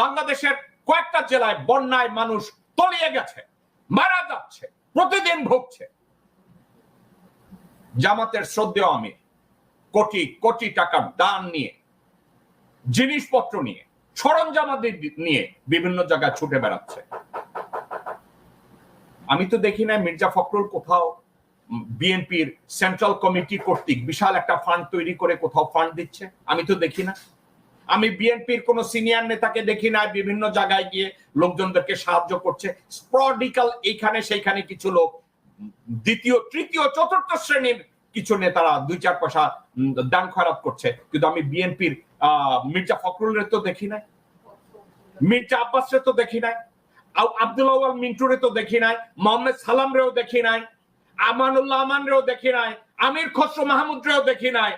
বাংলাদেশের কয়েকটা জেলায় বন্যায় মানুষ তলিয়ে গেছে, মারা যাচ্ছে, প্রতিদিন ভুগছে। জামাতের শ্রদ্ধেয় আমির কোটি কোটি টাকার দান নিয়ে, জিনিসপত্র নিয়ে, সরঞ্জামাদি নিয়ে বিভিন্ন জায়গায় ছুটে বেড়াচ্ছে। আমি তো দেখি না মির্জা ফখরুল কোথাও বিএনপির সেন্ট্রাল কমিটি কর্তৃক বিশাল একটা ফান্ড তৈরি করে কোথাও ফান্ড দিচ্ছে, আমি তো দেখি না। আমি বিএনপির কোন সিনিয়র নেতাকে দেখি না বিভিন্ন জায়গায় গিয়ে লোকজনদেরকে সাহায্য করছে। স্পডিক্যাল এইখানে সেইখানে কিছু লোক, দ্বিতীয় তৃতীয় চতুর্থ শ্রেণীর কিছু নেতারা 2-4 পয়সা দান খয়রাত করছে, কিন্তু আমি বিএনপির মির্জা ফখরুলের তো দেখি নাই, মির্জা আব্বাসের তো দেখি নাই, আব্দুল আওয়াল মিন্টুরে তো দেখি নাই, মোহাম্মদ সালাম রেও দেখি নাই, আমানুল্লাহ আমান রেও দেখি নাই, আমির খসরু মাহমুদ রেও দেখি নাই।